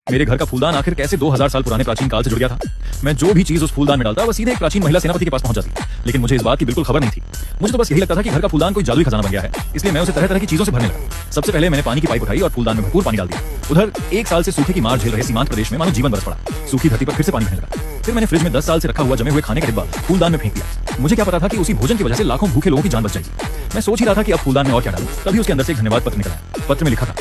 मेरे घर का फूलदान आखिर कैसे 2000 साल पुराने प्राचीन काल से जुड़ गया था। मैं जो भी चीज उस फूलदान में डालता वह सीधे एक प्राचीन महिला सेनापति के पास पहुंच जाती, लेकिन मुझे इस बात की बिल्कुल खबर नहीं थी। मुझे तो बस यही लगता था कि घर का फूलदान कोई जादुई खजाना बन गया है, इसलिए मैं उसे तरह तरह की चीजों से भरने लगा। सबसे पहले मैंने पानी की पाइप उठाई और फूलदान में भरपूर पानी डाल दिया। उधर 1 साल से सूखे की मार झेल रहे सीमांत प्रदेश में मानो जीवन बरस पड़ा। सूखी धरती पर फिर से पानी बहने लगा। फिर मैंने फ्रिज में 10 साल से रखा हुआ जमे हुए खाने का डिब्बा फूलदान में फेंक दिया। मुझे क्या पता था कि उसी भोजन की वजह से लाखों भूखे लोगों की जान बच जाएगी। मैं सोच ही रहा था कि अब फूलदान में और क्या डालूं, तभी उसके अंदर से एक धन्यवाद पत्र निकला। पत्र में लिखा था,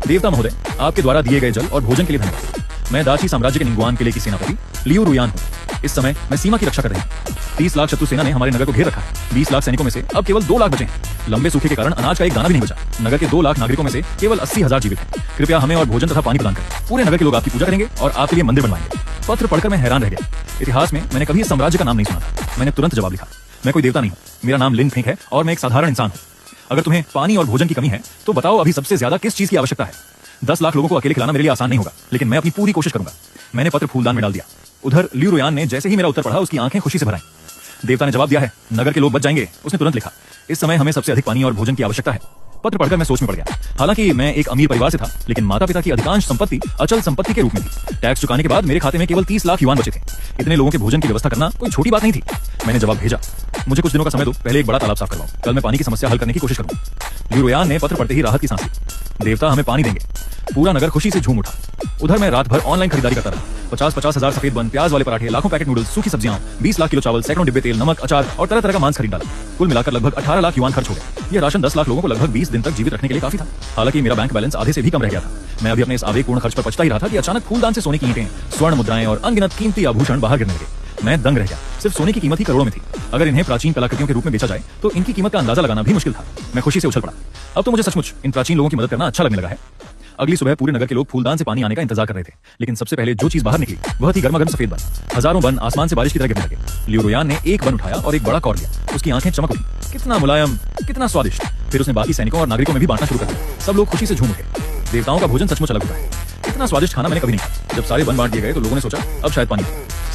देवता महोदय, आपके द्वारा दिए गए जल और भोजन के लिए धन्यवाद। मैं दाची साम्राज्य के निंगुआन किले की सेनापति लियू रुयान हूँ। इस समय मैं सीमा की रक्षा कर रही हूँ। 30 लाख शत्रु सेना ने हमारे नगर को घेर रखा है। 20 लाख सैनिकों में से अब केवल 2 लाख बचे हैं। लंबे सूखे के कारण अनाज का एक दाना भी नहीं बचा। नगर के 2 लाख नागरिकों में से केवल 80,000 जीवित हैं। कृपया हमें और भोजन तथा पानी प्रदान करें। पूरे नगर के लोग आपकी पूजा करेंगे और आपके लिए मंदिर बनवाएंगे। पत्र पढ़कर मैं हैरान रह गया। इतिहास में मैंने कभी इस साम्राज्य का नाम नहीं सुना था। मैंने तुरंत जवाब लिखा, मैं कोई देवता नहीं हूँ, मेरा नाम लिन फेंक है और मैं एक साधारण इंसान हूँ। अगर तुम्हें पानी और भोजन की कमी है तो बताओ अभी सबसे ज्यादा किस चीज की आवश्यकता है। 10 लाख लोगों को अकेले खिलाना मेरे लिए आसान नहीं होगा, लेकिन मैं अपनी पूरी कोशिश करूंगा। मैंने पत्र फूलदान में डाल दिया। उधर लियू रुयान ने जैसे ही मेरा उत्तर पढ़ा उसकी आंखें खुशी से भर आईं। देवता ने जवाब दिया है, नगर के लोग बच जाएंगे। उसने तुरंत लिखा, इस समय हमें सबसे अधिक पानी और भोजन की आवश्यकता है। पत्र पढ़कर मैं सोच में पड़ गया। हालांकि मैं एक अमीर परिवार से था, लेकिन माता पिता की अधिकांश संपत्ति अचल संपत्ति के रूप में थी। टैक्स चुकाने के बाद मेरे खाते में केवल 30 लाख युआन बचे थे। इतने लोगों के भोजन की व्यवस्था करना कोई छोटी बात नहीं थी। मैंने जवाब भेजा, मुझे कुछ दिनों का समय दो, पहले एक बड़ा तालाब साफ करवाओ। कल मैं पानी की समस्या हल करने की कोशिश करूंगा। लियू रुयान ने पत्र पढ़ते ही राहत की सांस ली। देवता हमें पानी देंगे। पूरा नगर खुशी से झूम उठा। उधर मैं रात भर ऑनलाइन खरीदारी करता रहा। 50-50 हजार सफेद बन, प्याज वाले पराठे, लाखों पैकेट नूडल्स, सूखी सब्जियां, 20 लाख किलो चावल, सैकड़ों डिब्बे तेल, नमक, अचार और तरह तरह का मांस खरीद डाला। कुल मिलाकर लगभग 18 लाख युआन खर्च हो गए। यह राशन 10 लाख लोगों को लगभग 20 दिन तक जीवित रखने के लिए काफी था। हालांकि मेरा बैंक बैलेंस आधे से भी कम रह गया था। मैं अभी अपने इस आवेगपूर्ण खर्च पर पछता ही रहा था कि अचानक फूलदान से सोने की ईंटें, स्वर्ण मुद्राएं और अनगिनत कीमती आभूषण बाहर गिरने लगे। मैं दंग रह गया। सिर्फ सोने की कीमत ही करोड़ों में थी। अगर इन्हें प्राचीन कलाकृतियों के रूप में बेचा जाए तो इनकी कीमत का अंदाजा लगाना भी मुश्किल था। मैं खुशी से उछल पड़ा। अब तो मुझे सचमुच इन प्राचीन लोगों की मदद करना अच्छा लगने लगा है। अगली सुबह पूरे नगर के लोग फूलदान से पानी आने का इंतजार कर रहे थे, लेकिन सबसे पहले जो चीज बाहर निकली वह थी गर्मागर्म सफेद बन। हजारों बन आसमान से बारिश की तरह गिरने लगे। लियू रुयान ने एक बन उठाया और एक बड़ा कौर लिया। उसकी आंखें चमक उठी। कितना मुलायम, कितना स्वादिष्ट। फिर उसने बाकी सैनिकों और नागरिकों में भी बांटना शुरू कर दिया। सब लोग खुशी से झूम उठे। देवताओं का भोजन सचमुच अलग होता है। इतना स्वादिष्ट खाना मैंने कभी नहीं खाया। जब सारे बन बांट दिए गए तो लोगों ने सोचा अब शायद पानी।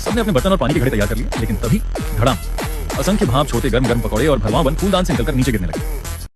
सबने अपने बर्तन और पानी के घड़े तैयार कर लिए, लेकिन तभी धड़ाम, असंख्य भाप छोटे गर्म गर्म पकौड़े और भरवां बन फूलदान से निकलकर नीचे गिरने लगे।